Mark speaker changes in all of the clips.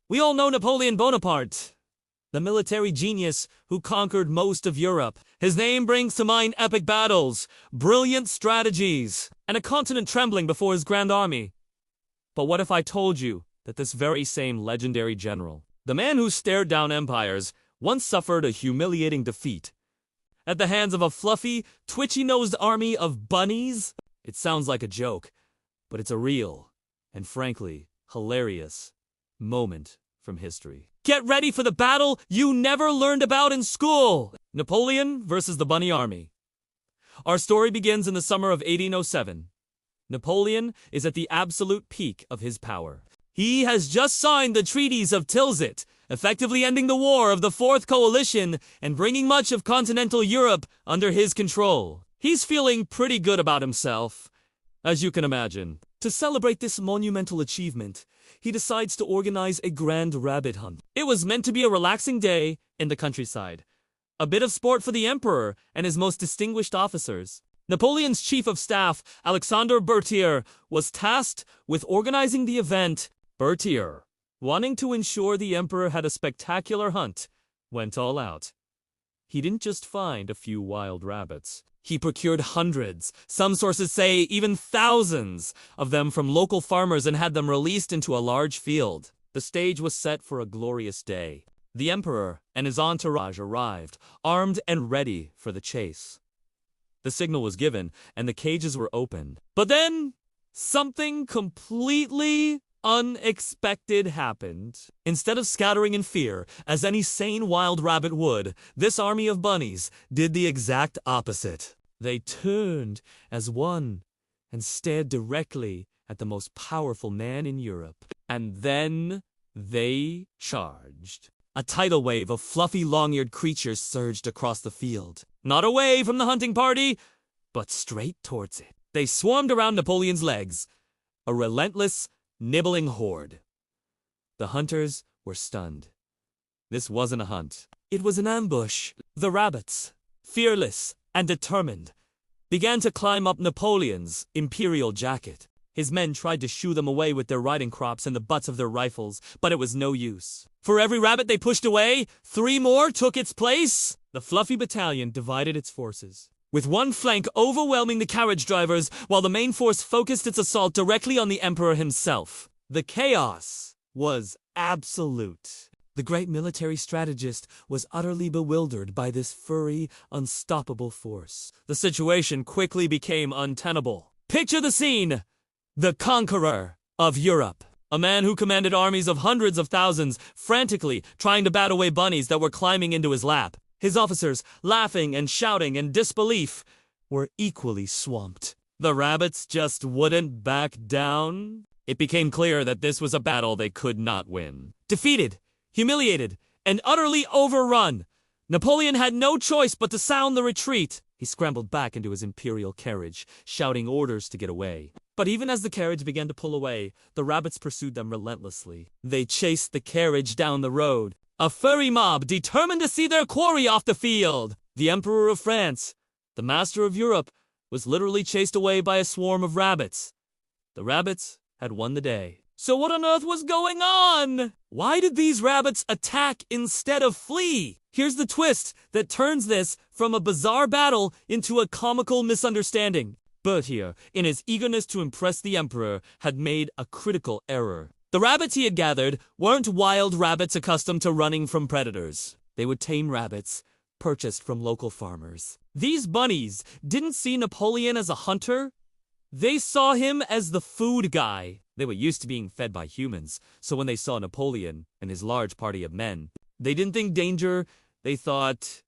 Speaker 1: We all know Napoleon Bonaparte, the military genius who conquered most of Europe. His name brings to mind epic battles, brilliant strategies, and a continent trembling before his grand army. But what if I told you that this very same legendary general, the man who stared down empires, once suffered a humiliating defeat at the hands of a fluffy, twitchy-nosed army of bunnies? It sounds like a joke, but it's a real, and frankly, hilarious moment from history. Get ready for the battle you never learned about in school! Napoleon versus the Bunny Army. Our story begins in the summer of 1807. Napoleon is at the absolute peak of his power. He has just signed the treaties of Tilsit, effectively ending the war of the Fourth Coalition and bringing much of continental Europe under his control. He's feeling pretty good about himself, as you can imagine. To celebrate this monumental achievement, he decides to organize a grand rabbit hunt. It was meant to be a relaxing day in the countryside, a bit of sport for the emperor and his most distinguished officers. Napoleon's chief of staff, Alexander Berthier, was tasked with organizing the event. Berthier, wanting to ensure the emperor had a spectacular hunt, went all out. He didn't just find a few wild rabbits. He procured hundreds, some sources say even thousands, of them from local farmers and had them released into a large field. The stage was set for a glorious day. The emperor and his entourage arrived, armed and ready for the chase. The signal was given, and the cages were opened. But then, something completely unexpected happened. Instead of scattering in fear, as any sane wild rabbit would, this army of bunnies did the exact opposite. They turned as one and stared directly at the most powerful man in Europe. And then they charged. A tidal wave of fluffy, long-eared creatures surged across the field. Not away from the hunting party, but straight towards it. They swarmed around Napoleon's legs, a relentless, nibbling horde. The hunters were stunned. This wasn't a hunt. It was an ambush. The rabbits, fearless and determined, began to climb up Napoleon's imperial jacket. His men tried to shoo them away with their riding crops and the butts of their rifles, but it was no use. For every rabbit they pushed away, 3 more took its place. The fluffy battalion divided its forces, with one flank overwhelming the carriage drivers, while the main force focused its assault directly on the emperor himself. The chaos was absolute. The great military strategist was utterly bewildered by this furry, unstoppable force. The situation quickly became untenable. Picture the scene. The conqueror of Europe. A man who commanded armies of hundreds of thousands, frantically trying to bat away bunnies that were climbing into his lap. His officers, laughing and shouting in disbelief, were equally swamped. The rabbits just wouldn't back down. It became clear that this was a battle they could not win. Defeated, humiliated, and utterly overrun, Napoleon had no choice but to sound the retreat. He scrambled back into his imperial carriage, shouting orders to get away. But even as the carriage began to pull away, the rabbits pursued them relentlessly. They chased the carriage down the road, a furry mob determined to see their quarry off the field. The Emperor of France, the master of Europe, was literally chased away by a swarm of rabbits. The rabbits had won the day. So what on earth was going on? Why did these rabbits attack instead of flee? Here's the twist that turns this from a bizarre battle into a comical misunderstanding. Berthier, in his eagerness to impress the emperor, had made a critical error. The rabbits he had gathered weren't wild rabbits accustomed to running from predators. They were tame rabbits, purchased from local farmers. These bunnies didn't see Napoleon as a hunter. They saw him as the food guy. They were used to being fed by humans, so when they saw Napoleon and his large party of men, they didn't think danger. They thought,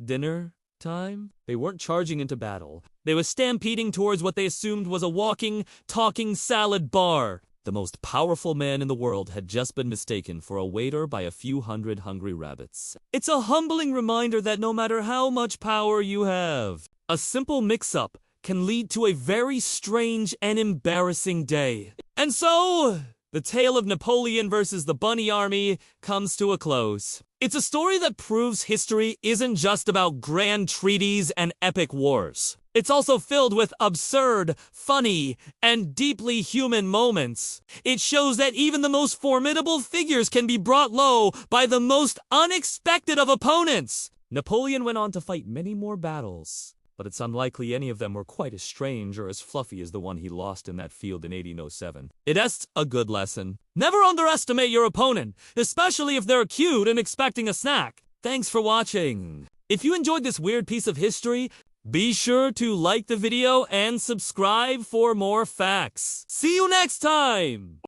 Speaker 1: dinner time? They weren't charging into battle. They were stampeding towards what they assumed was a walking, talking salad bar. The most powerful man in the world had just been mistaken for a waiter by a few hundred hungry rabbits. It's a humbling reminder that no matter how much power you have, a simple mix-up can lead to a very strange and embarrassing day. And so, the tale of Napoleon versus the Bunny Army comes to a close. It's a story that proves history isn't just about grand treaties and epic wars. It's also filled with absurd, funny, and deeply human moments. It shows that even the most formidable figures can be brought low by the most unexpected of opponents. Napoleon went on to fight many more battles, but it's unlikely any of them were quite as strange or as fluffy as the one he lost in that field in 1807. It's a good lesson. Never underestimate your opponent, especially if they're cute and expecting a snack. Thanks for watching. If you enjoyed this weird piece of history, be sure to like the video and subscribe for more facts. See you next time!